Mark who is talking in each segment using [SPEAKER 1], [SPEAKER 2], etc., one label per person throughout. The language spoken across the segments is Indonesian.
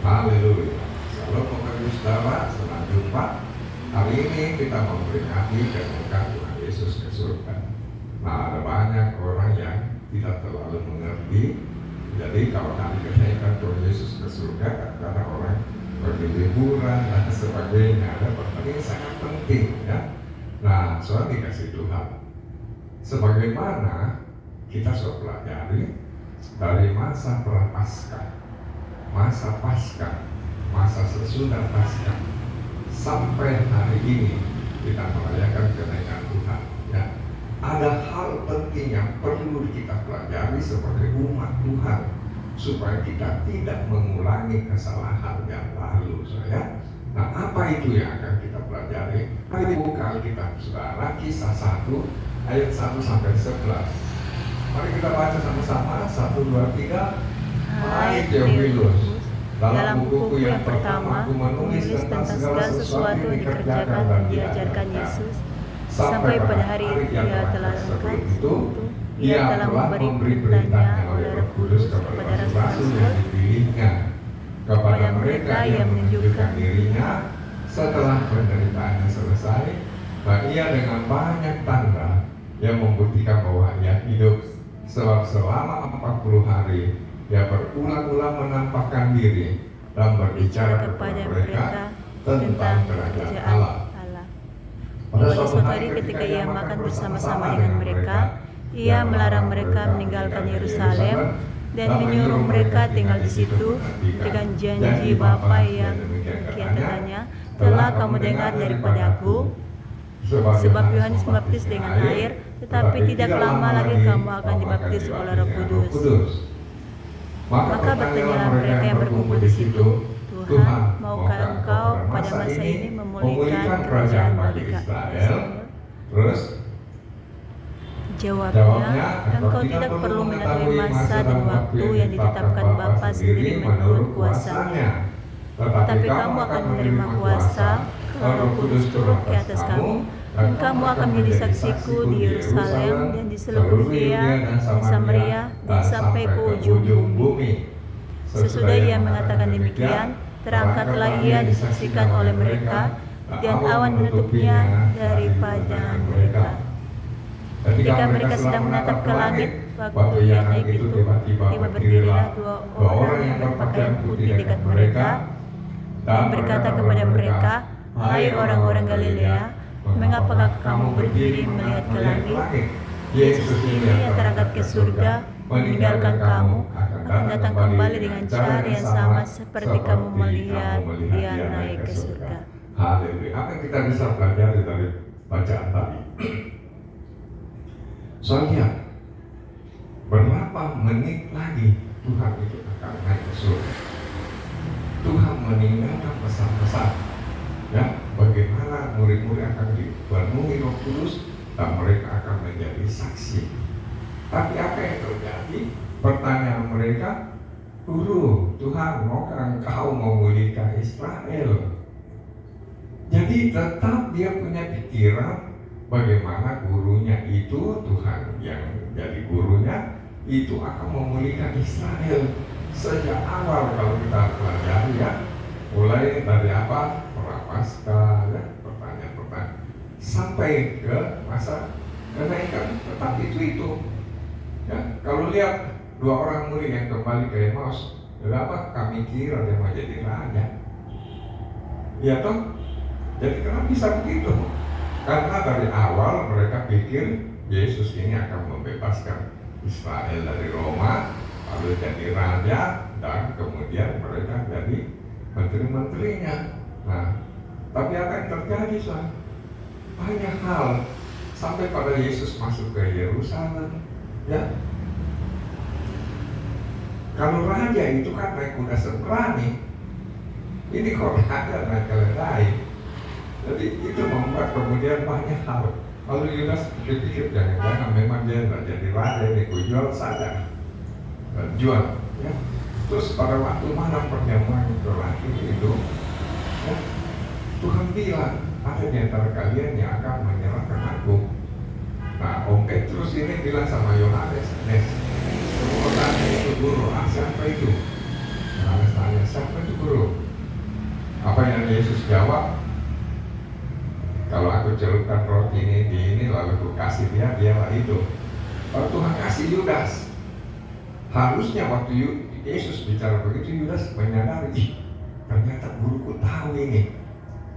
[SPEAKER 1] Haleluya. Shalom Bapak Ibu Saudara, senang jumpa. Hari ini kita memperingati kedatangan Tuhan Yesus ke surga. Nah, ada banyak orang yang tidak terlalu mengerti. Jadi kalau kami kenaikan Tuhan Yesus ke surga, karena orang pergi liburan dan sebagainya, ada perkara yang sangat penting ya. Nah, soal dikasih Tuhan. Sebagaimana kita sudah pelajari dari masa prapaskah, masa Paskah, masa sesudah Paskah, sampai hari ini kita merayakan kenaikan Tuhan. Ya, ada hal penting yang perlu kita pelajari sebagai umat Tuhan supaya kita tidak mengulangi kesalahan yang lalu, saya. Nah, apa itu yang akan kita pelajari? Mari buka Alkitab Saudara, Kisah 1 ayat 1 sampai 11. Mari kita baca sama-sama. 1, 2, 3. Hai Theophilus, dalam buku yang pertama aku menulis tentang segala sesuatu yang dikerjakan dan diajarkan Yesus sampai pada hari Ia telah angkat itu. Ia telah memberi perintahnya oleh Roh Kudus kepada rasul-rasul yang dipilihnya, kepada mereka yang menunjukkan dirinya setelah penderitaannya selesai, bahwa ia dengan banyak tanda yang membuktikan bahwa ia hidup. Sebab selama 40 hari Ia berulang-ulang menampakkan diri dan berbicara kepada mereka tentang kerajaan Allah. Pada suatu hari ketika Ia makan bersama-sama dengan mereka, Ia melarang mereka meninggalkan Yerusalem dan menyuruh mereka tinggal di situ dengan janji Bapa yang demikian katanya, telah kamu dengar daripada aku, sebab Yohanes membaptis dengan air, tetapi tidak lama lagi kamu akan dibaptis oleh Roh Kudus. Maka bertanyalah mereka yang berkumpul di situ, Tuhan, maukah Engkau pada masa ini memulihkan kerajaan bagi Israel? Terus jawabnya, Engkau tidak perlu mengetahui masa dan waktu yang ditetapkan Bapa sendiri menurut kuasanya. Tetapi kamu akan menerima kuasa kalau Roh Kudus turun ke atas kamu, dan kamu akan menjadi saksiku di Yerusalem dan di seluruh Yudea dan Samaria dan sampai ke ujung bumi. Sesudah Ia mengatakan demikian, terangkatlah Ia disaksikan oleh mereka, dan awan menutupnya daripada mereka. Ketika mereka sedang menatap ke langit, waktu Ia naik itu, tiba berdirilah dua orang yang berpakaian putih dekat mereka, dan berkata kepada mereka, hai orang-orang Galilea, mengapakah kamu berdiri melihat ke langit? Yesus ini yang terangkat ke surga, meninggalkan kamu, akan datang kembali dengan cara yang sama seperti kamu melihat Dia naik ke surga. Haleluya. Apa yang kita bisa pelajari dari bacaan tadi? Soalnya, berapa menit lagi Tuhan itu akan naik ke surga? Tuhan meninggalkan pesan-pesan, ya, bagaimana murid-murid akan dipenuhi Roh Kudus dan mereka akan menjadi saksi. Tapi apa yang terjadi? Pertanyaan mereka, Guru, Tuhan, maukah Engkau memulihkan Israel? Jadi tetap dia punya pikiran bagaimana gurunya itu, Tuhan yang jadi gurunya itu akan memulihkan Israel. Sejak awal kalau kita pelajari ya, mulai dari apa? Prapaskah, ya, pertanyaan-pertanyaan sampai ke masa kenaikan, tetap itu. Ya, kalau lihat dua orang murid yang kembali ke Emmaus, kenapa kami kira dia mau jadi raja? Ya toh, jadi kenapa bisa begitu? Karena dari awal mereka pikir Yesus ini akan membebaskan Israel dari Roma, lalu jadi raja, dan kemudian mereka jadi menteri-menterinya. Nah, tapi apa yang terjadi, Tuhan? Banyak hal sampai pada Yesus masuk ke Yerusalem, ya. Kalau raja itu kan naik kuda sembrani, ini kok raja naik keledai. Jadi itu membuat kemudian banyak hal. Lalu Yudas pikir jangan-jangan memang dia nggak jadi raja, ini jual saja, jual. Ya. Terus pada waktu malam perjamuan terakhir itu, ya, Tuhan bilang ada di antara kalian yang akan menyerahkan aku. Nah, Om Petrus ini bilang sama Yohanes, Guru tanya itu guru, siapa itu? Yohanes tanya, siapa itu guru? Kemudian Yesus jawab, kalau aku celupkan roti ini di ini lalu aku kasih dia, dialah hidup. Kalau Tuhan kasih Yudas, harusnya waktu Yesus bicara begitu, Yudas menyadari, ternyata guruku tahu ini.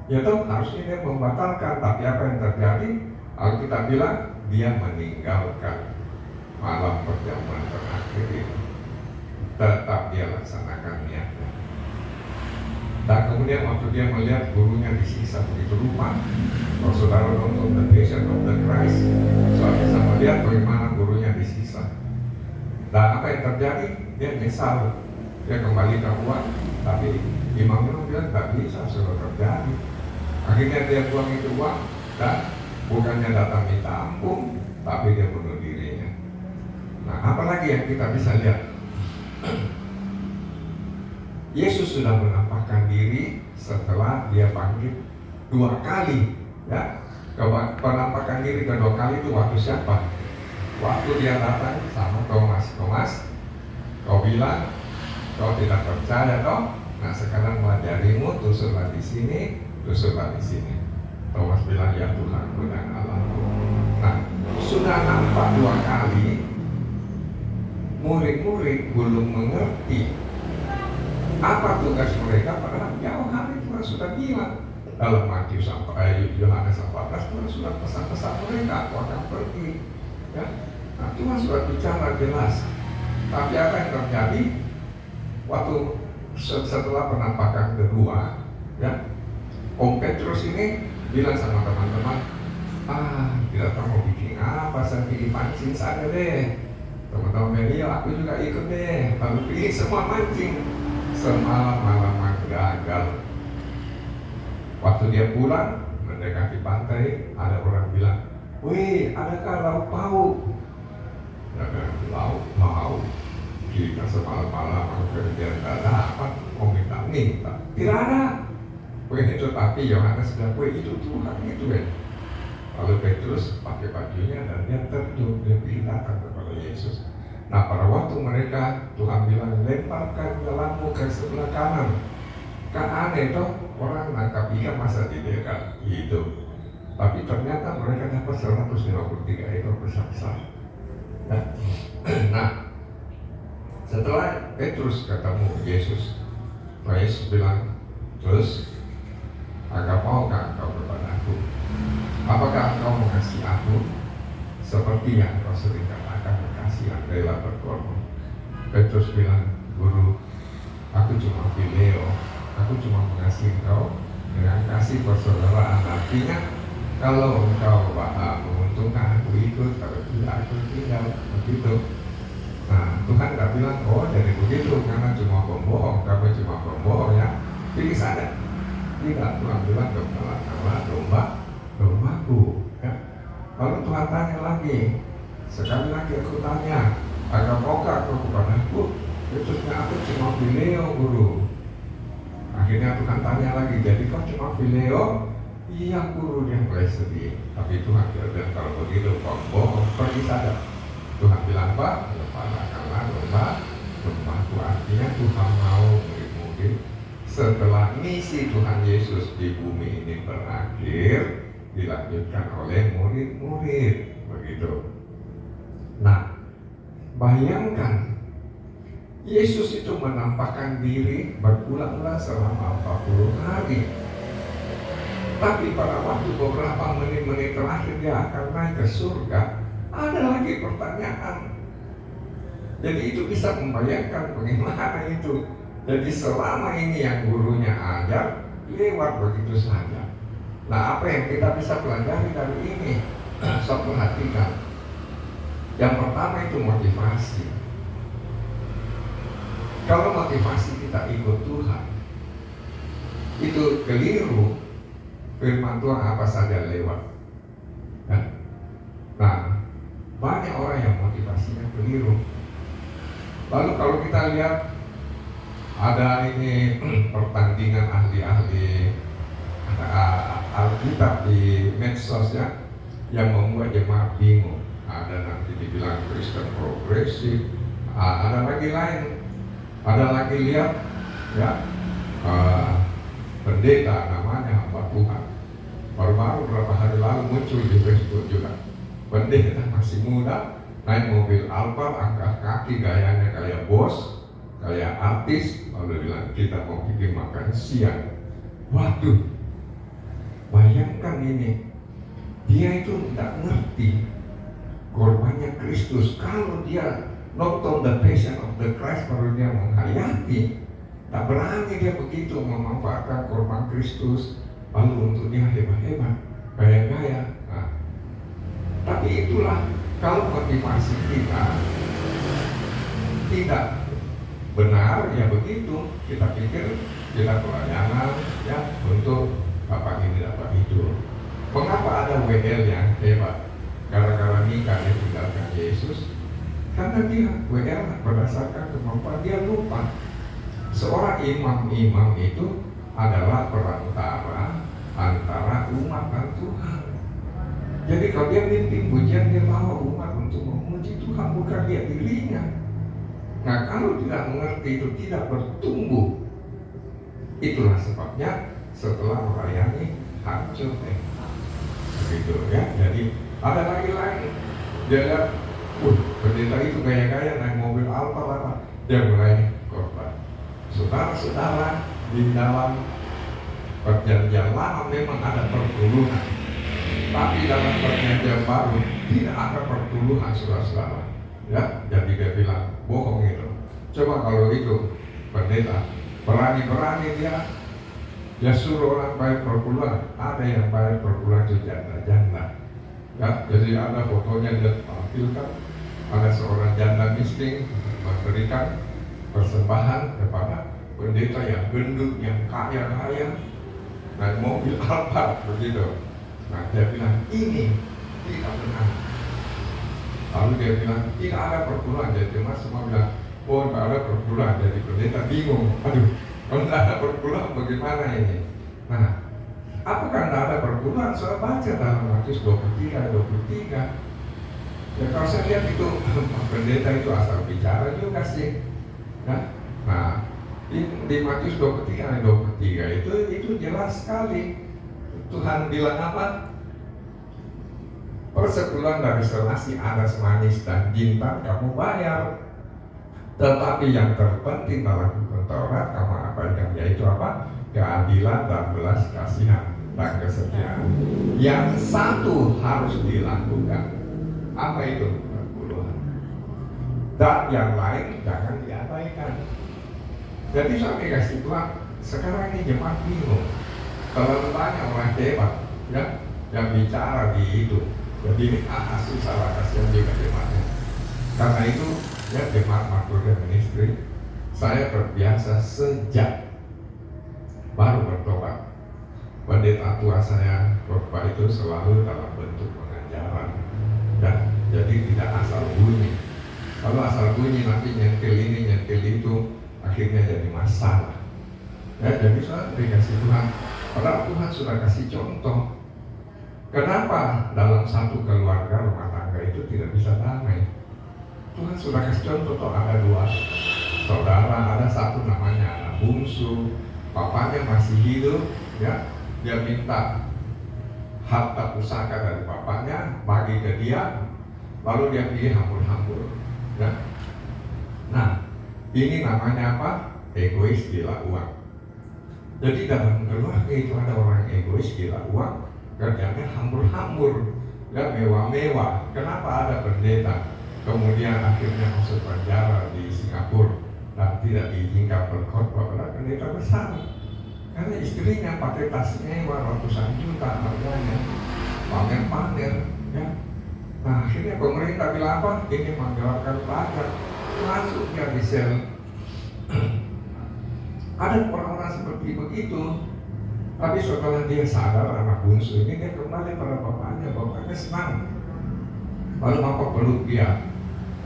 [SPEAKER 1] Ya toh, harusnya dia membatalkan, tapi apa yang terjadi? Alkitab bilang dia meninggalkan malam perjamuan terakhir ini. Tetap dia laksanakan niatnya. Dan kemudian waktu dia melihat gurunya disiksa begitu rupa, kalau saudara nonton The Passion of the Christ, saudara bisa melihat bagaimana gurunya disiksa. Dan apa yang terjadi? Dia nyesal, dia kembali ke uang, tapi imamnya bilang tak bisa, sudah terjadi. Akhirnya dia buang itu uang dan bukannya datang minta ampun, tapi dia bunuh dirinya. Nah, apalagi yang kita bisa lihat? Yesus sudah menampakkan diri setelah dia bangkit 2 kali. Ya, penampakan diri kedua kali itu waktu siapa? Waktu dia datang sama Thomas. Thomas, kau bilang kau tidak percaya toh? Nah, sekarang melajarimu, tusuklah di sini, tusuklah di sini. Thomas bilang, ya Tuhanku dan Allahku. Nah, sudah nampak 2 kali, murid-murid belum mengerti apa tugas mereka, padahal jauh hari Tuhan sudah bilang dalam Matius sampai Yohanes 14, Tuhan sudah pesan-pesan mereka, aku akan pergi. Ya, nah, Tuhan sudah bicara jelas. Tapi apa yang terjadi waktu setelah penampakan kedua, ya, Om Petrus ini bilang sama teman-teman, tidak tahu mau bikin apa, saya pilih mancing saja deh. Teman-teman Melia, aku juga ikut deh. Lalu pilih semua mancing. Semalam-malaman gagal. Waktu dia pulang mendekati pantai, ada orang bilang, wih, adakah lauk pauk? Ya kan, lauk pauk. Kita semalam-malam kerja tidak dapat, mau minta-minta. Tidak ada. Wih, itu tapi Yohanes bilang, wih, itu Tuhan itu ya. Lalu Petrus pakai bajunya dan dia terjun, dia pergi datang kepada Yesus. Nah, pada waktu mereka, Tuhan bilang, lemparkan jalanmu ke sebelah kanan. Kan aneh toh, orang nangkap ikan masa tidak hidup. Tapi ternyata mereka dapat 153 ekor besar-besar. Nah, setelah Petrus ketemu Yesus, Yesus bilang, terus, agak maukah engkau kepada aku? Apakah engkau mengasihi aku seperti yang kau sering katakan mengasihi yang rela berkorban? Petrus bilang, Guru, aku cuma phileo, aku cuma mengasihi engkau dengan kasih persaudaraan. Artinya, kalau engkau menguntungkan aku ikut, kalau tidak aku tinggal, begitu. Nah, Tuhan tidak bilang, oh jadi begitu, karena cuma pembohong, kamu cuma pembohong ya, pilih saja. Tidak, Tuhan bilang, gembala dombaku. Ya. Lalu Tuhan tanya lagi, sekali lagi aku tanya, agak maukah kau kepadaku? Terusnya aku cuma phileo, Guru. Akhirnya Tuhan tanya lagi, jadi kau cuma phileo? Iya, Guru. Dia mulai sedih. Tapi Tuhan bilang, kalau begitu kau bohong, pergi saja. Tuhan bilang apa? Lepaskanlah dombaku. Artinya Tuhan mau murid-murid setelah misi Tuhan Yesus di bumi ini berakhir, dilanjutkan oleh murid-murid, begitu. Nah, bayangkan Yesus itu menampakkan diri berulang-ulang selama 40 hari. Tapi pada waktu beberapa menit-menit terakhir dia akan naik ke surga, ada lagi pertanyaan. Jadi itu bisa membayangkan bagaimana itu. Jadi selama ini yang gurunya ajar, lewat begitu saja. Nah, apa yang kita bisa pelajari dari ini? Sok perhatikan. Yang pertama itu motivasi. Kalau motivasi kita ikut Tuhan, itu keliru. Firman Tuhan apa saja lewat. Nah, banyak orang yang motivasinya keliru. Lalu kalau kita lihat ada ini pertandingan ahli-ahli Alkitab di medsos ya, yang membuat jemaat bingung. Ada nanti dibilang Kristen progresif, ada lagi lain, ada lagi lihat ya pendeta namanya hamba Tuhan. Baru-baru beberapa hari lalu muncul di Facebook juga. Pendeta masih muda, naik mobil Alfa, angkat kaki, gayanya kayak bos, kayak artis, lalu bilang kita mau bikin makan siang. Waduh, bayangkan ini, dia itu tidak ngerti korbannya Kristus. Kalau dia nonton The Passion of the Christ baru dia menghayati, tak berani dia begitu memanfaatkan korban Kristus lalu untuk dia hebat-hebat, gaya-gaya. Nah, tapi itulah kalau motivasi kita tidak benar, ya begitu. Kita pikir kita pelayanan ya untuk dapat ini dapat itu. Mengapa ada WL yang hebat? Gara-gara nikah dia tinggalkan Yesus. Karena dia WL berdasarkan kemampuan, dia lupa seorang imam itu adalah perantara antara umat dan Tuhan. Jadi kalau dia mimpin pujian, dia bawa umat untuk memuji Tuhan, bukan dia dirinya. Nah, kalau tidak mengerti itu tidak bertumbuh. Itulah sebabnya setelah melayani hancur begitu ya. Jadi ada lagi lain. Dia lihat, pendeta itu gaya-gaya naik mobil Alfa lama, dia mulai korban. Saudara-saudara, di dalam perjanjian lama memang ada perpuluhan, tapi dalam perjanjian baru tidak ada perpuluhan, saudara-saudara. Ya, jadi dia bilang bohong itu. Coba kalau itu pendeta berani-berani dia suruh orang bayar perpuluhan, ada yang bayar perpuluhan itu janda-janda. Ya, jadi ada fotonya dia tampilkan, ada seorang janda miskin memberikan persembahan kepada pendeta yang gendut, yang kaya-kaya, naik mobil Alfa begitu. Nah, dia bilang ini tidak benar. Lalu dia bilang tidak ada perpuluhan. Jadi cuma semua bilang, oh tidak ada perpuluhan. Jadi pendeta bingung, aduh, kalau tidak ada perpuluhan bagaimana ini? Nah, apakah tidak ada perpuluhan? Saya baca dalam Matius 23. Ya kalau saya lihat itu pendeta itu asal bicara juga sih. Nah, di Matius 23 itu jelas sekali. Tuhan bilang apa? Persepuluhan dari selasi adas manis dan jintan kamu bayar. Tetapi yang terpenting dalam hukum Taurat kamu abaikan, yaitu apa? Keadilan dan belas kasihan dan kesetiaan. Yang satu harus dilakukan. Apa itu? Perpuluhan. Dan yang lain jangan diabaikan. Jadi saya kasih Tuhan, sekarang ini jemaat bingung. Kalau banyak orang hebat ya, yang bicara di itu, jadi susah lah, kasihan juga jemaatnya. Karena itu ya, jemaat Makulda Ministry, saya terbiasa sejak baru bertobat. Pendeta tua saya khotbah itu selalu dalam bentuk pengajaran, ya, jadi tidak asal bunyi. Kalau asal bunyi nanti nyentil ini nyentil itu, akhirnya jadi masalah. Ya, jadi saya dikasih Tuhan. Padahal Tuhan sudah kasih contoh. Kenapa dalam satu keluarga rumah tangga itu tidak bisa damai? Tuhan sudah kasih contoh, toh ada dua saudara, ada satu namanya anak bungsu, papanya masih hidup, ya, dia minta harta pusaka dari papanya, bagi ke dia, lalu dia pilih hambur-hambur, ya. Nah, ini namanya apa? Egois gila uang. Jadi dalam keluarga itu ada orang egois gila uang, kerjanya hambur-hambur, ya, mewah-mewah. Kenapa ada pendeta kemudian akhirnya masuk penjara di Singapura dan tidak diizinkan berkhotbah pada pendeta besar? Karena istrinya pakai tas mewah ratusan juta harganya, pamer-pamer, ya. Nah, akhirnya pemerintah bilang apa? Ini menggelarkan pajak, masuk dia di sel. Ada orang-orang seperti begitu. Tapi setelah dia sadar anak bungsu ini, dia kembali pada bapaknya. Bapaknya senang. Lalu bapak peluk dia,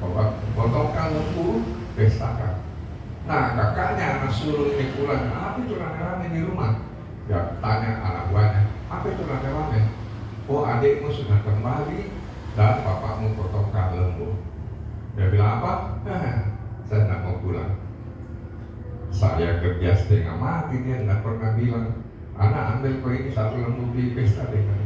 [SPEAKER 1] bapak potongkan lembu, pestakan. Nah, kakaknya anak sulung ini pulang, apa itu rame-rame di rumah? Dia tanya anak buahnya, apa itu rame-rame? Oh, adikmu sudah kembali dan bapakmu potongkan lembu. Dia bilang apa? Saya tidak mau pulang. Saya kerja setengah mati, dia nggak pernah bilang, anak ambil kau ini satu lembu di pesta dengan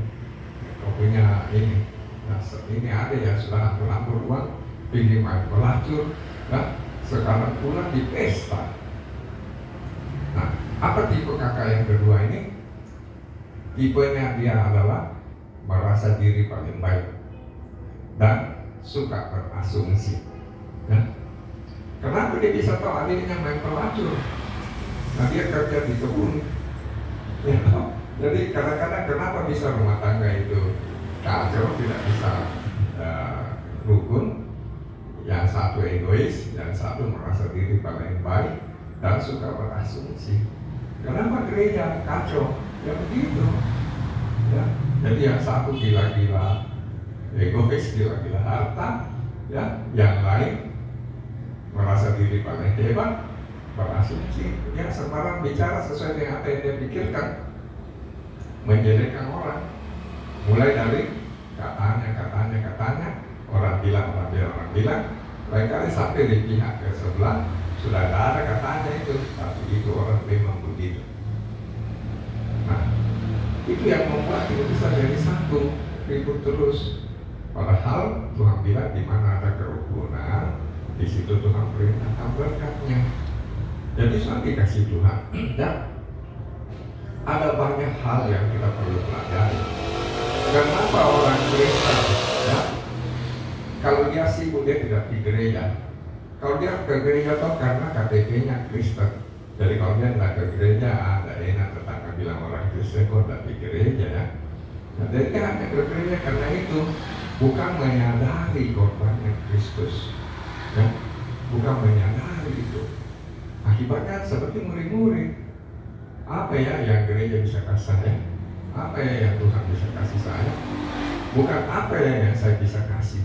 [SPEAKER 1] kau punya ini. Nah, ini ada ya sudah ambil uang, pergi main pelacur, nah sekarang pulang di pesta. Nah, apa tipe kakak yang kedua ini? Tipenya dia adalah merasa diri paling baik dan suka berasumsi. Ya. Kenapa dia bisa tahu adiknya main pelacur? Nah, dia kerja di kebun. Ya. Jadi kadang-kadang kenapa bisa rumah tangga itu kacau, tidak bisa rukun? Yang satu egois, yang satu merasa diri paling baik dan suka berasumsi. Kenapa gereja kacau? Ya begitu. Ya. Jadi yang satu gila-gila egois, gila-gila harta, ya, yang lain merasa diri paling hebat, berasumsi, ya sembarang bicara sesuai dengan apa yang dia pikirkan, menjelekkan orang, mulai dari katanya, orang bilang, lain kali sampai di pihak ke sebelah sudah ada katanya itu, tapi itu orang memang begitu. Nah, itu yang membuat kita bisa jadi satu, ribut terus. Padahal Tuhan bilang di mana ada kerukunan, di situ Tuhan perintahkan berkatnya. Jadi saat dikasih Tuhan, ya, ada banyak hal yang kita perlu pelajari. Kenapa orang Kristen, ya, kalau dia sibuk dia tidak di gereja. Kalau dia ke gereja toh karena KTP-nya Kristen. Jadi kalau dia tidak ke gereja, ada enak tetangga bilang orang Kristen kok tidak di gereja ya. Nah, jadi dia hanya ke gereja karena itu, bukan menyadari korbannya Kristus, ya, bukan menyadari itu. Akibatnya seperti murid-murid. Apa ya yang gereja bisa kasih saya? Apa ya yang Tuhan bisa kasih saya? Bukan apa ya yang saya bisa kasih.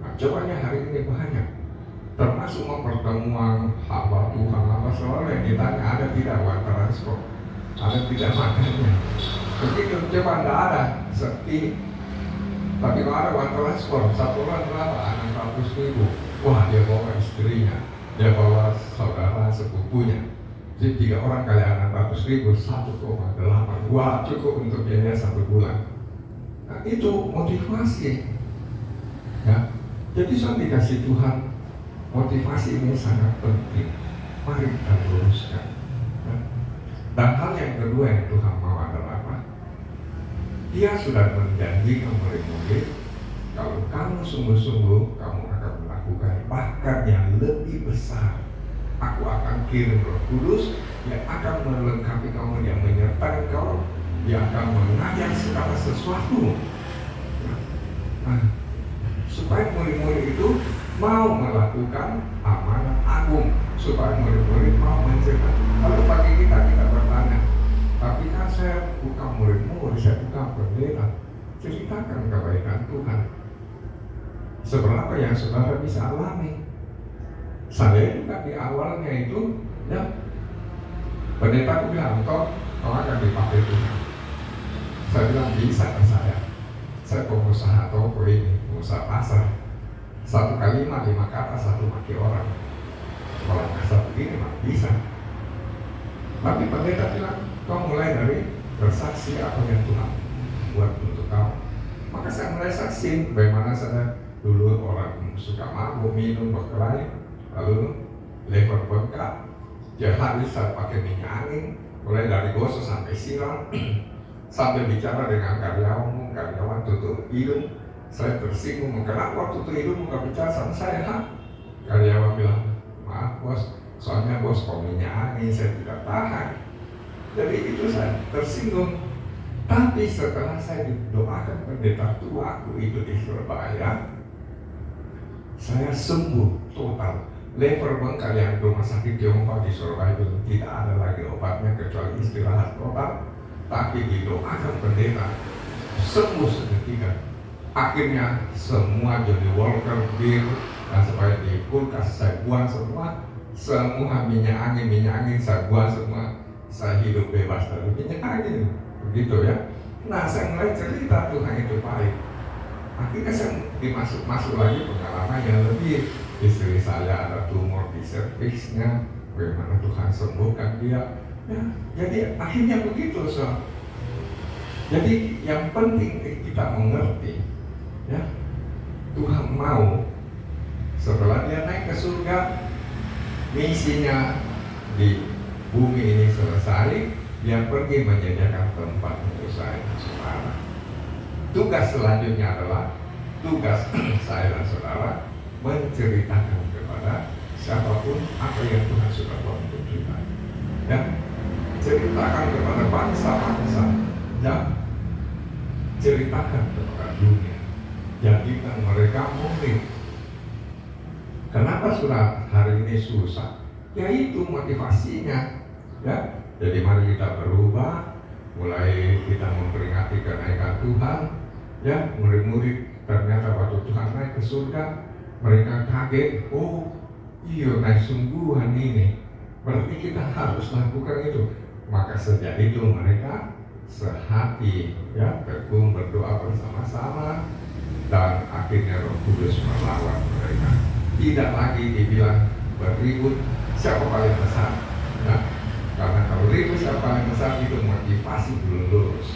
[SPEAKER 1] Nah, cobanya hari ini banyak, termasuk mempertemuan hamba Tuhan, hamba selalu yang ditanya ada tidak uang transport, ada tidak makannya. Begitu coba tidak ada, sepi. Tapi kalau ada uang transport, satu orang berapa? 600.000. Wah, dia bawa istrinya, dia bawa saudara sepupunya. Jadi 3 orang kali 600.000, 1,8. Wah, cukup untuk biaya 1 bulan. Nah, itu motivasi. Ya. Jadi saya dikasih Tuhan, motivasi ini sangat penting. Mari kita luruskan. Ya. Dan hal yang kedua yang Tuhan mau adalah apa? Dia sudah menjanjikan murid-murid, kalau kamu sungguh-sungguh, kamu akan melakukan bahkan yang lebih besar. Aku akan kirim Roh Kudus yang akan melengkapi kamu, yang menyertai kau, yang akan mengajar segala sesuatu. Nah, supaya murid-murid itu mau melakukan amanat agung, supaya murid-murid mau menceritakan. Lalu bagi kita bertanya, tapi kan saya bukan murid-murid, saya bukan pendeta. Ceritakan kebaikan Tuhan. Seberapa yang saudara bisa alami? Saya juga di awalnya itu, ya, pendeta aku bilang, kau akan dipakai Tuhan. Saya bilang bisa ke saya pengusaha toko ini, pengusaha pasar. 1 kalimat 5 kata, 1 maki orang. Kalau kasar begini mah bisa. Tapi pendeta bilang, kau mulai dari bersaksi apa yang Tuhan buat untuk kau. Maka saya mulai saksi bagaimana saya dulu orang suka mabuk, minum, berkelahi, lalu lever bengkak, tiap hari saya pakai minyak angin, mulai dari gosok sampai siram, sampai bicara dengan karyawan tutup hidung. Saya tersinggung, kenapa tutup hidung nggak bicara sama saya? Karyawan bilang, maaf bos, soalnya bos kok minyak angin, saya tidak tahan. Jadi itu saya tersinggung. Tapi setelah saya didoakan pendeta tua aku itu di Surabaya, saya sembuh total. Lever bengkak yang rumah sakit Tiongkok di Surabaya itu tidak ada lagi obatnya kecuali istirahat total. Tapi didoakan pendeta, sembuh seketika. Akhirnya semua Johnny Walker, bir, dan supaya di kulkas saya buang semua minyak angin saya buang semua. Saya hidup bebas dari minyak angin, begitu ya. Nah, saya mulai cerita Tuhan itu baik. Akhirnya saya masuk lagi pengalaman yang lebih. Istri saya ada tumor di serviksnya, bagaimana Tuhan sembuhkan dia. Ya, jadi akhirnya begitu, so. Jadi yang penting kita mengerti, ya, Tuhan mau setelah dia naik ke surga, misinya di bumi ini selesai, dia pergi menyediakan tempat untuk saya dan saudara. Tugas selanjutnya adalah tugas saya dan saudara menceritakan kepada siapapun apa yang Tuhan sudah buat untuk kita. Ya, ceritakan kepada bangsa-bangsa dan ceritakan kepada dunia. Jadikan mereka murid. Kenapa sudah hari ini susah? Ya itu motivasinya. Ya, jadi mari kita berubah, mulai kita memperingati kenaikan Tuhan. Ya, murid-murid ternyata waktu Tuhan naik ke surga, mereka kaget. Oh, iya naik sungguhan ini. Berarti kita harus lakukan itu. Maka sejak itu mereka sehati, ya, tekun berdoa bersama-sama, dan akhirnya Roh Kudus melawan mereka. Tidak lagi dibilang berribut siapa paling besar, ya. Karena kalau ribut siapa paling besar itu motivasi belum lurus.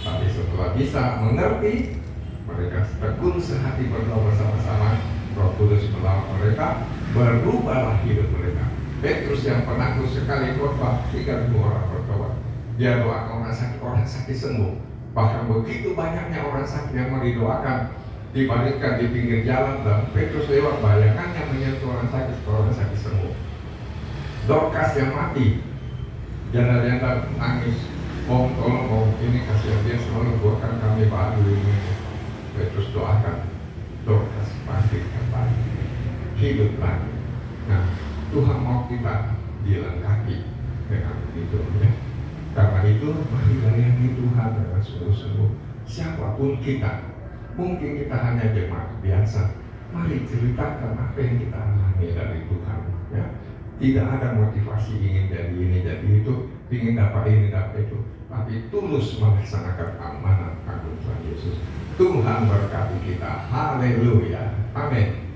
[SPEAKER 1] Tapi setelah bisa mengerti, mereka tekun sehati berdoa bersama-sama, Roh Kudus melawan mereka, berubahlah hidup mereka. Petrus yang penakut sekali khotbah, 3.000 orang bertobat. Dia doakan orang sakit sembuh. Bahkan begitu banyaknya orang sakit yang mau didoakan, dibandingkan di pinggir jalan, dan Petrus lewat, bayangannya menyentuh orang sakit sembuh. Dorcas yang mati, janda-janda nangis, tolong ini kasihan dia selalu buatkan kami baju ini. Petrus doakan, Dorcas pasti kembali, hidup lagi. Nah, Tuhan mau kita dilengkapi dengan itu, ya. Karena itu mari layani Tuhan dengan sungguh-sungguh. Siapapun kita, mungkin kita hanya jemaat biasa, mari ceritakan apa yang kita alami dari Tuhan, ya. Tidak ada motivasi ingin jadi ini, jadi itu, ingin dapat ini, dapat itu, tapi tulus melaksanakan amanat agung Tuhan Yesus. Tuhan berkati kita. Haleluya. Amin.